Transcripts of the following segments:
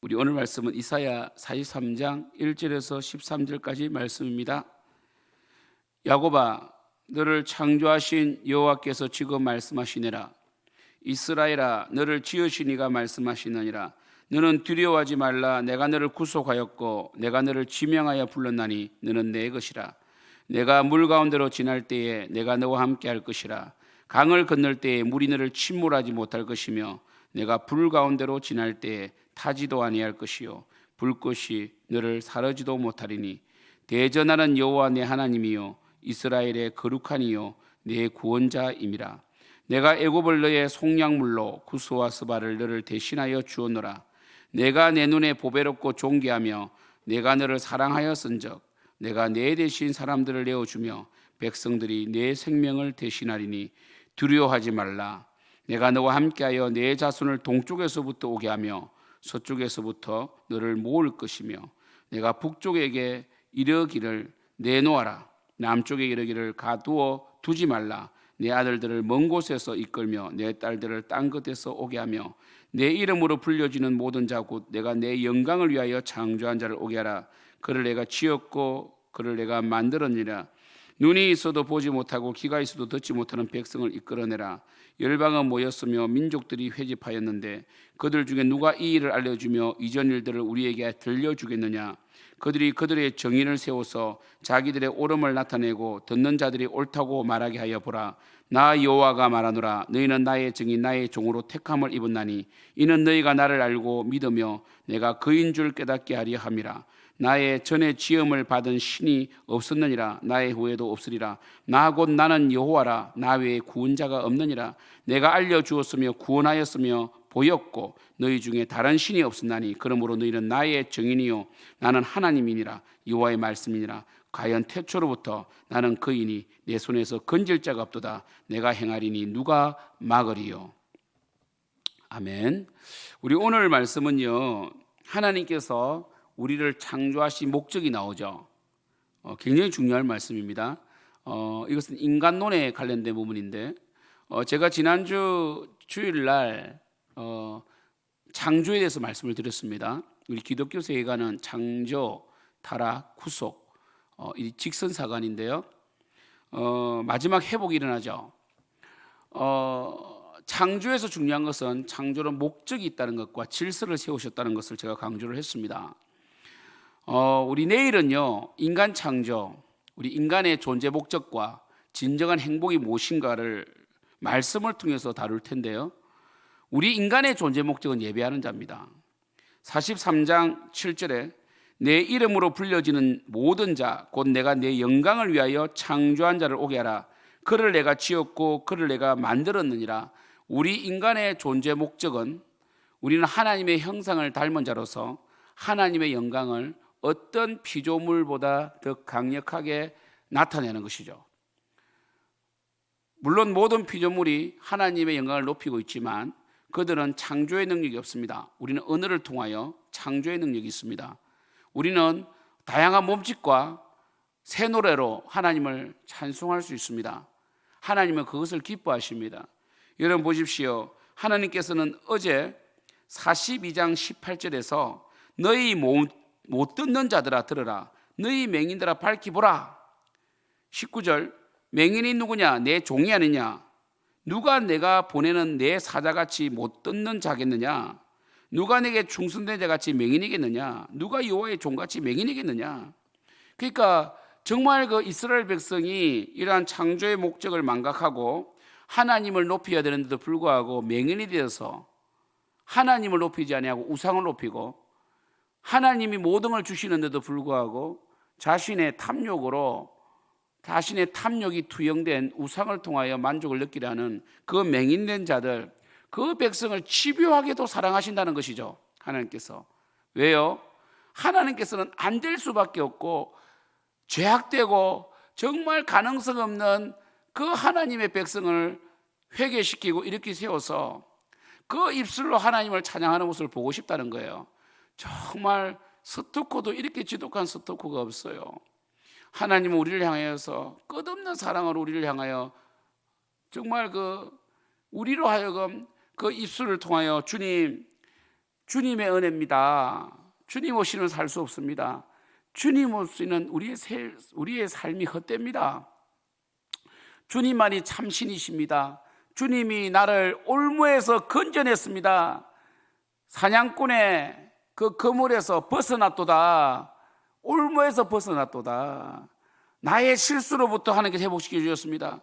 우리 오늘 말씀은 이사야 43장 1절에서 13절까지 말씀입니다. 야곱아, 너를 창조하신 여호와께서 지금 말씀하시니라. 이스라엘아, 너를 지으신 이가 말씀하시느니라. 너는 두려워하지 말라. 내가 너를 구속하였고 내가 너를 지명하여 불렀나니 너는 내 것이라. 내가 물 가운데로 지날 때에 내가 너와 함께 할 것이라. 강을 건널 때에 물이 너를 침몰하지 못할 것이며 내가 불 가운데로 지날 때에 타지도 아니할 것이요 불꽃이 너를 사르지도 못하리니 대전하는 여호와 내 하나님이요 이스라엘의 거룩한 이요 내 구원자임이라. 내가 애굽을 너의 속량물로 구스와 스바를 너를 대신하여 주었노라. 내가 내 눈에 보배롭고 존귀하며 내가 너를 사랑하였은즉 내가 내 대신 사람들을 내어주며 백성들이 내 생명을 대신하리니 두려워하지 말라. 내가 너와 함께하여 내 자손을 동쪽에서부터 오게 하며 서쪽에서부터 너를 모을 것이며 내가 북쪽에게 이르기를 내놓아라. 남쪽에 이르기를 가두어 두지 말라. 내 아들들을 먼 곳에서 이끌며 내 딸들을 땅 끝에서 오게 하며 내 이름으로 불려지는 모든 자 곧 내가 내 영광을 위하여 창조한 자를 오게 하라. 그를 내가 지었고 그를 내가 만들었느니라. 눈이 있어도 보지 못하고 귀가 있어도 듣지 못하는 백성을 이끌어내라. 열방은 모였으며 민족들이 회집하였는데 그들 중에 누가 이 일을 알려주며 이전 일들을 우리에게 들려주겠느냐. 그들이 그들의 정의를 세워서 자기들의 옳음을 나타내고 듣는 자들이 옳다고 말하게 하여 보라. 나 여호와가 말하노라. 너희는 나의 증인 나의 종으로 택함을 입었나니 이는 너희가 나를 알고 믿으며 내가 그인 줄 깨닫게 하려 함이라. 나의 전에 지음을 받은 신이 없었느니라. 나의 후에도 없으리라. 나 곧 나는 여호와라. 나 외에 구원자가 없느니라. 내가 알려주었으며 구원하였으며 보였고 너희 중에 다른 신이 없었나니 그러므로 너희는 나의 증인이요 나는 하나님이니라. 여호와의 말씀이니라. 과연 태초로부터 나는 그이니 내 손에서 건질 자가 없도다. 내가 행하리니 누가 막으리요. 아멘. 우리 오늘 말씀은요, 하나님께서 우리를 창조하신 목적이 나오죠. 굉장히 중요한 말씀입니다. 이것은 인간론에 관련된 부분인데 제가 지난주 주일날 창조에 대해서 말씀을 드렸습니다. 우리 기독교 세계관은 창조, 타락, 구속 이 직선사관인데요. 마지막 회복이 일어나죠. 창조에서 중요한 것은 창조는 목적이 있다는 것과 질서를 세우셨다는 것을 제가 강조를 했습니다. 우리 내일은요, 인간 창조, 우리 인간의 존재 목적과 진정한 행복이 무엇인가를 말씀을 통해서 다룰 텐데요. 우리 인간의 존재 목적은 예배하는 자입니다. 43장 7절에 내 이름으로 불려지는 모든 자 곧 내가 내 영광을 위하여 창조한 자를 오게 하라. 그를 내가 지었고 그를 내가 만들었느니라. 우리 인간의 존재 목적은 우리는 하나님의 형상을 닮은 자로서 하나님의 영광을 어떤 피조물보다 더 강력하게 나타내는 것이죠. 물론 모든 피조물이 하나님의 영광을 높이고 있지만 그들은 창조의 능력이 없습니다. 우리는 언어를 통하여 창조의 능력이 있습니다. 우리는 다양한 몸짓과 새 노래로 하나님을 찬송할 수 있습니다. 하나님은 그것을 기뻐하십니다. 여러분 보십시오. 하나님께서는 어제 42장 18절에서 너희 못 듣는 자들아 들으라. 너희 맹인들아 밝히 보라. 19절 맹인이 누구냐? 내 종이 아니냐? 누가 내가 보내는 내 사자같이 못 듣는 자겠느냐? 누가 내게 충성된 자같이 맹인이겠느냐? 누가 여호와의 종같이 맹인이겠느냐? 그러니까 정말 그 이스라엘 백성이 이러한 창조의 목적을 망각하고 하나님을 높여야 되는데도 불구하고 맹인이 되어서 하나님을 높이지 아니하고 우상을 높이고 하나님이 모든 걸 주시는데도 불구하고 자신의 탐욕이 투영된 우상을 통하여 만족을 느끼려는 그 맹인된 자들, 그 백성을 집요하게도 사랑하신다는 것이죠. 하나님께서. 왜요? 하나님께서는 안 될 수밖에 없고 죄악되고 정말 가능성 없는 그 하나님의 백성을 회개시키고 이렇게 세워서 그 입술로 하나님을 찬양하는 모습을 보고 싶다는 거예요. 정말 스토커도 이렇게 지독한 스토커가 없어요. 하나님은 우리를 향하여서 끝없는 사랑으로 우리를 향하여 정말 우리로 하여금 그 입술을 통하여 주님 주님의 은혜입니다. 주님 없이는 살 수 없습니다. 주님 없이는 우리의 삶이 헛됩니다. 주님만이 참신이십니다. 주님이 나를 올무에서 건져냈습니다. 사냥꾼의 그 그물에서 벗어났도다. 올무에서 벗어났도다. 나의 실수로부터 하나님께서 회복시켜 주셨습니다.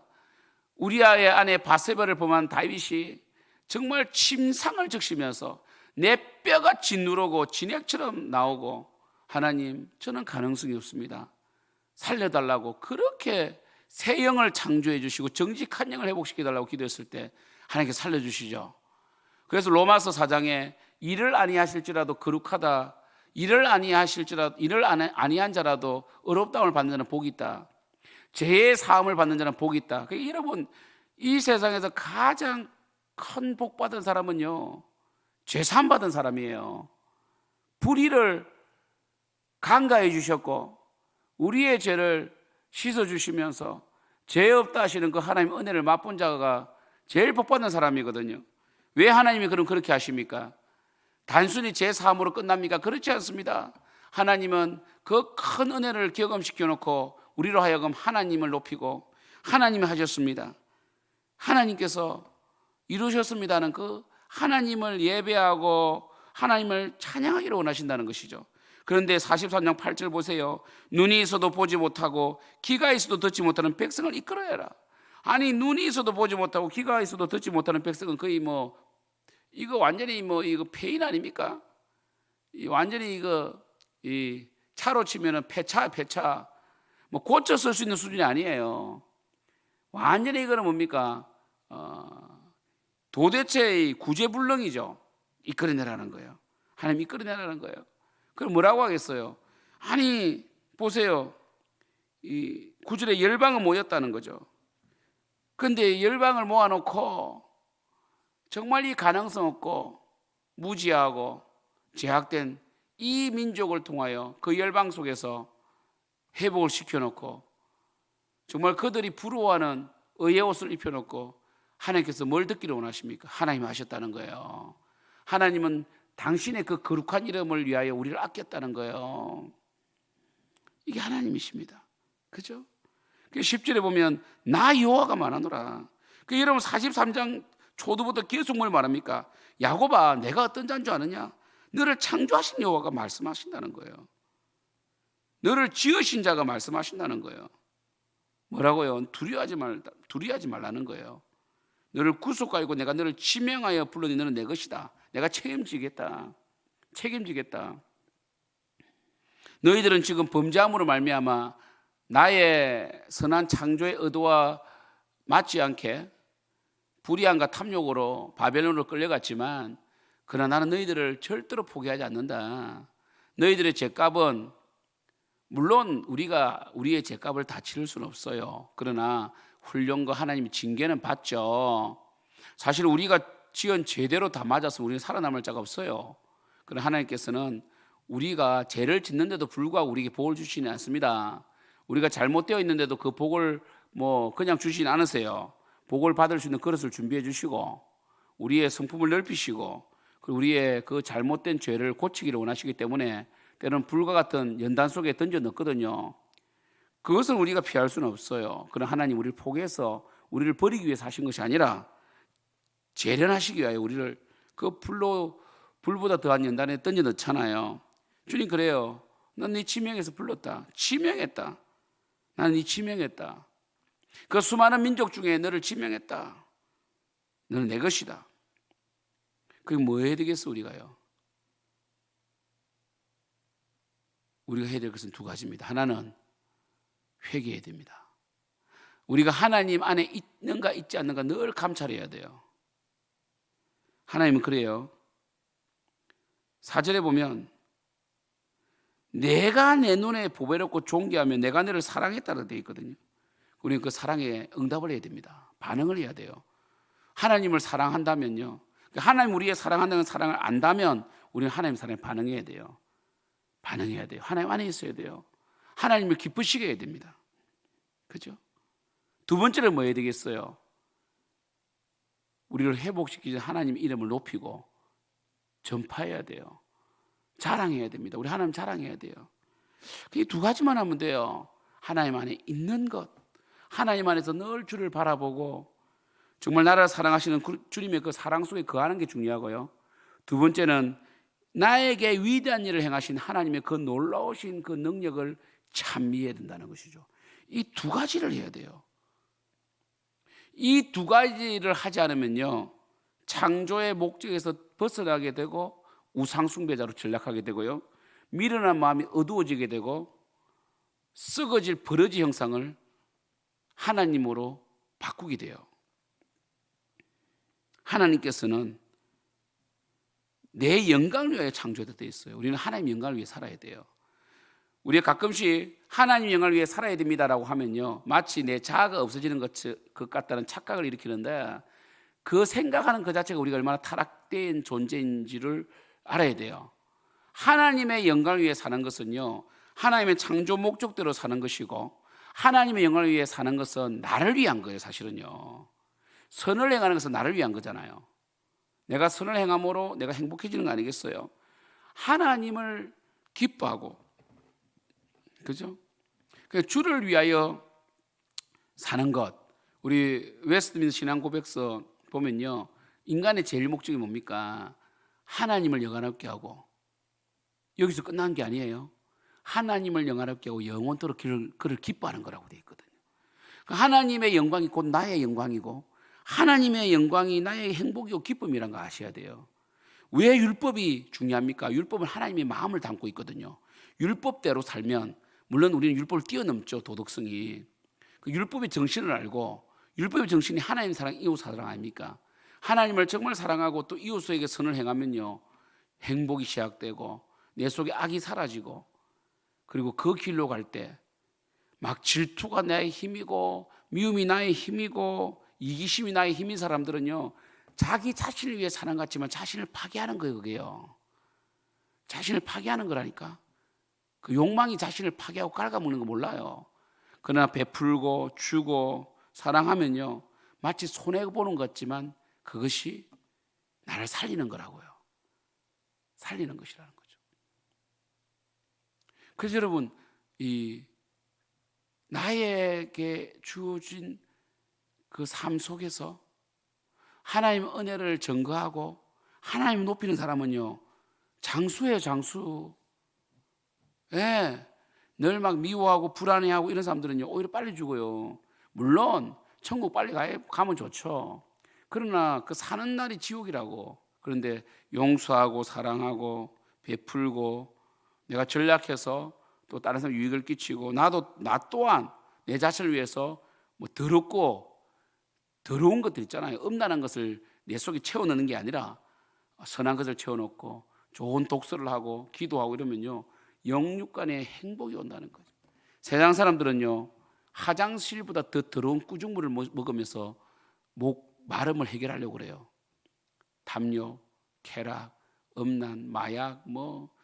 우리아의 아내 바세바를 범한 다윗이 정말 침상을 적시면서 내 뼈가 짓누르고 진액처럼 나오고, 하나님 저는 가능성이 없습니다, 살려달라고 그렇게 새 영을 창조해 주시고 정직한 영을 회복시켜 달라고 기도했을 때 하나님께서 살려주시죠. 그래서 로마서 4장에 일을 아니하실지라도 거룩하다, 일을 아니한 자라도 의롭다움을 받는 자는 복이 있다, 죄의 사함을 받는 자는 복이 있다. 그러니까 여러분, 이 세상에서 가장 큰 복 받은 사람은요, 죄 사함 받은 사람이에요. 불의를 강가해 주셨고 우리의 죄를 씻어 주시면서 죄 없다 하시는 그 하나님의 은혜를 맛본 자가 제일 복 받는 사람이거든요. 왜 하나님이 그렇게 하십니까? 단순히 죄 사함으로 끝납니까? 그렇지 않습니다. 하나님은 그 큰 은혜를 경험시켜 놓고 우리로 하여금 하나님을 높이고, 하나님이 하셨습니다, 하나님께서 이루셨습니다는 그 하나님을 예배하고 하나님을 찬양하기를 원하신다는 것이죠. 그런데 43장 8절 보세요. 눈이 있어도 보지 못하고 귀가 있어도 듣지 못하는 백성을 이끌어야 해라. 아니, 눈이 있어도 보지 못하고 귀가 있어도 듣지 못하는 백성은 거의 이거 완전히 이거 폐인 아닙니까? 완전히 이 차로 치면은 폐차 고쳐 쓸 수 있는 수준이 아니에요. 완전히 이거는 뭡니까? 도대체 구제불능이죠. 이끌어내라는 거예요. 하나님 이끌어내라는 거예요. 그럼 뭐라고 하겠어요? 아니 보세요, 이 9절에 열방은 모였다는 거죠. 그런데 열방을 모아놓고 정말 이 가능성 없고 무지하고 제약된 이 민족을 통하여 그 열방 속에서 회복을 시켜놓고, 정말 그들이 부러워하는 의의 옷을 입혀놓고 하나님께서 뭘 듣기를 원하십니까? 하나님이 하셨다는 거예요. 하나님은 당신의 그 거룩한 이름을 위하여 우리를 아꼈다는 거예요. 이게 하나님이십니다. 그죠? 10절에 보면 나 여호와가 말하노라. 여러분 43장 초두부터 계속 뭘 말합니까? 야곱아, 내가 어떤 자인 줄 아느냐? 너를 창조하신 여호와가 말씀하신다는 거예요. 너를 지으신 자가 말씀하신다는 거예요. 뭐라고요? 두려워하지 말라는 거예요. 너를 구속하고 내가 너를 지명하여 불러니 너는 내 것이다. 내가 책임지겠다. 너희들은 지금 범죄함으로 말미암아 나의 선한 창조의 의도와 맞지 않게 불의함과 탐욕으로 바벨론으로 끌려갔지만, 그러나 나는 너희들을 절대로 포기하지 않는다. 너희들의 죄값은, 물론 우리가 우리의 죄값을 다 치를 수는 없어요. 그러나 훈련과 하나님의 징계는 받죠. 사실 우리가 지은 죄대로 다 맞았으면 우리는 살아남을 자가 없어요. 그러나 하나님께서는 우리가 죄를 짓는데도 불구하고 우리에게 복을 주시지 않습니다. 우리가 잘못되어 있는데도 그 복을 그냥 주시지 않으세요. 복을 받을 수 있는 그릇을 준비해 주시고 우리의 성품을 넓히시고, 그리고 우리의 그 잘못된 죄를 고치기를 원하시기 때문에 때로는 불과 같은 연단 속에 던져 넣거든요. 그것은 우리가 피할 수는 없어요. 그러나 하나님 우리를 포기해서 우리를 버리기 위해서 하신 것이 아니라 재련하시기 위하여 우리를 그 불보다 더한 연단에 던져 넣잖아요. 주님 그래요. 넌 네 지명에서 불렀다. 지명했다. 나는 네 지명했다. 그 수많은 민족 중에 너를 지명했다. 너는 내 것이다. 그게 뭐 해야 되겠어 우리가요? 우리가 해야 될 것은 두 가지입니다. 하나는 회개해야 됩니다. 우리가 하나님 안에 있는가 있지 않는가 늘 감찰해야 돼요. 하나님은 그래요. 4절에 보면 내가 내 눈에 보배롭고 존귀하며 내가 너를 사랑했다고 되어 있거든요. 우리는 그 사랑에 응답을 해야 됩니다. 반응을 해야 돼요. 하나님을 사랑한다면요, 하나님 우리의 사랑한다는 사랑을 안다면 우리는 하나님 사랑에 반응해야 돼요. 하나님 안에 있어야 돼요. 하나님을 기쁘시게 해야 됩니다. 그죠? 두 번째는 뭐 해야 되겠어요? 우리를 회복시키는 하나님 이름을 높이고 전파해야 돼요. 자랑해야 됩니다. 우리 하나님 자랑해야 돼요. 이 두 가지만 하면 돼요. 하나님 안에 있는 것, 하나님 안에서 늘 주를 바라보고 정말 나를 사랑하시는 주님의 그 사랑 속에 거하는 게 중요하고요. 두 번째는 나에게 위대한 일을 행하신 하나님의 그 놀라우신 그 능력을 찬미해야 된다는 것이죠. 이 두 가지를 해야 돼요. 이 두 가지를 하지 않으면요, 창조의 목적에서 벗어나게 되고 우상 숭배자로 전락하게 되고요, 미련한 마음이 어두워지게 되고 썩어질 버러지 형상을 하나님으로 바꾸게 돼요. 하나님께서는 내 영광을 위하여 창조되어 있어요. 우리는 하나님 영광을 위해 살아야 돼요. 우리가 가끔씩 하나님 영광을 위해 살아야 됩니다라고 하면요, 마치 내 자아가 없어지는 것 같다는 착각을 일으키는데, 그 생각하는 그 자체가 우리가 얼마나 타락된 존재인지를 알아야 돼요. 하나님의 영광을 위해 사는 것은요, 하나님의 창조 목적대로 사는 것이고, 하나님의 영광을 위해 사는 것은 나를 위한 거예요. 사실은요, 선을 행하는 것은 나를 위한 거잖아요. 내가 선을 행함으로 내가 행복해지는 거 아니겠어요? 하나님을 기뻐하고, 그죠? 주를 위하여 사는 것. 우리 웨스트민스터 신앙 고백서 보면요, 인간의 제일 목적이 뭡니까? 하나님을 영화롭게 하고, 여기서 끝난 게 아니에요. 하나님을 영화롭게 하고 영원토록 그를 기뻐하는 거라고 되어 있거든요. 하나님의 영광이 곧 나의 영광이고, 하나님의 영광이 나의 행복이고 기쁨이란 거 아셔야 돼요. 왜 율법이 중요합니까? 율법은 하나님의 마음을 담고 있거든요. 율법대로 살면, 물론 우리는 율법을 뛰어넘죠. 도덕성이. 그 율법의 정신을 알고, 율법의 정신이 하나님 사랑, 이웃 사랑 아닙니까? 하나님을 정말 사랑하고 또 이웃에게 선을 행하면요, 행복이 시작되고 내 속에 악이 사라지고, 그리고 그 길로 갈 때 막 질투가 나의 힘이고 미움이 나의 힘이고 이기심이 나의 힘인 사람들은요, 자기 자신을 위해 사는 것 같지만 자신을 파괴하는 거예요. 그게요, 자신을 파괴하는 거라니까. 그 욕망이 자신을 파괴하고 갉아먹는 거 몰라요. 그러나 베풀고 주고 사랑하면요, 마치 손해보는 것 같지만 그것이 나를 살리는 거라고요. 살리는 것이라는 거죠. 그래서 여러분, 이 나에게 주어진 그 삶 속에서 하나님의 은혜를 증거하고 하나님을 높이는 사람은요, 장수예요. 장수. 예, 늘 막 미워하고 불안해하고 이런 사람들은요, 오히려 빨리 죽어요. 물론 천국 빨리 가면 좋죠. 그러나 그 사는 날이 지옥이라고. 그런데 용서하고 사랑하고 베풀고 내가 전략해서 또 다른 사람 유익을 끼치고 나 또한 내 자신을 위해서 뭐 더럽고 더러운 것들 있잖아요. 음란한 것을 내 속에 채워넣는 게 아니라 선한 것을 채워넣고 좋은 독서를 하고 기도하고 이러면요, 영육 간의 행복이 온다는 거죠. 세상 사람들은요, 화장실보다 더 더러운 꾸중물을 먹으면서 목 마름을 해결하려고 그래요. 담요, 쾌락, 음란, 마약,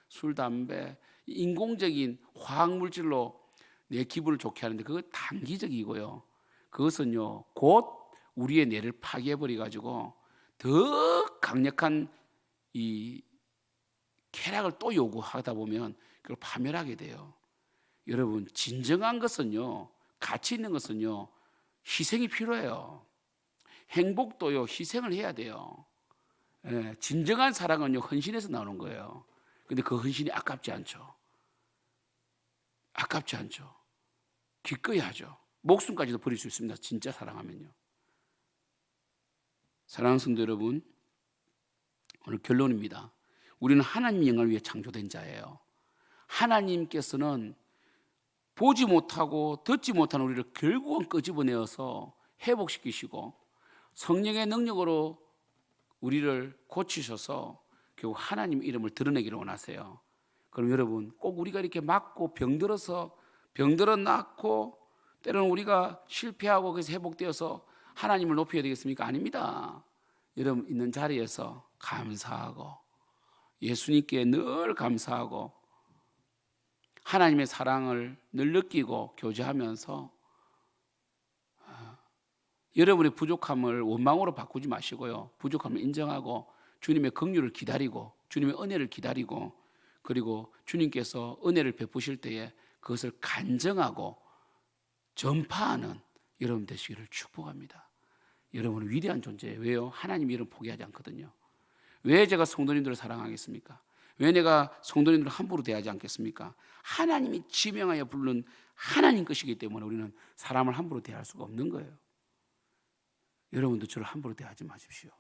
술, 담배, 인공적인 화학물질로 내 기분을 좋게 하는데 그거 단기적이고요. 그것은요, 곧 우리의 뇌를 파괴해버려 가지고 더 강력한 이 쾌락을 또 요구하다 보면 그걸 파멸하게 돼요. 여러분, 진정한 것은요, 가치 있는 것은요, 희생이 필요해요. 행복도요, 희생을 해야 돼요. 예, 진정한 사랑은요, 헌신에서 나오는 거예요. 근데 그 헌신이 아깝지 않죠. 아깝지 않죠. 기꺼이 하죠. 목숨까지도 버릴 수 있습니다. 진짜 사랑하면요. 사랑하는 성도 여러분, 오늘 결론입니다. 우리는 하나님 영광을 위해 창조된 자예요. 하나님께서는 보지 못하고 듣지 못하는 우리를 결국은 끄집어내어서 회복시키시고 성령의 능력으로 우리를 고치셔서 결국 하나님 이름을 드러내기를 원하세요. 그럼 여러분, 꼭 우리가 이렇게 맞고 병들어 낫고 때로는 우리가 실패하고 그래서 회복되어서 하나님을 높여야 되겠습니까? 아닙니다. 여러분 있는 자리에서 감사하고 예수님께 늘 감사하고 하나님의 사랑을 늘 느끼고 교제하면서 여러분의 부족함을 원망으로 바꾸지 마시고요, 부족함을 인정하고 주님의 긍휼을 기다리고 주님의 은혜를 기다리고 그리고 주님께서 은혜를 베푸실 때에 그것을 간증하고 전파하는 여러분 되시기를 축복합니다. 여러분은 위대한 존재예요. 왜요? 하나님 이름 포기하지 않거든요. 왜 제가 성도님들을 사랑하겠습니까? 왜 내가 성도님들을 함부로 대하지 않겠습니까? 하나님이 지명하여 부른 하나님 것이기 때문에 우리는 사람을 함부로 대할 수가 없는 거예요. 여러분도 저를 함부로 대하지 마십시오.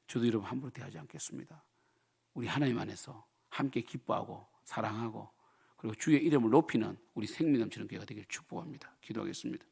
저도 여러분 함부로 대하지 않겠습니다. 우리 하나님 안에서 함께 기뻐하고 사랑하고 그리고 주의 이름을 높이는 우리 생명 넘치는 교회가 되길 축복합니다. 기도하겠습니다.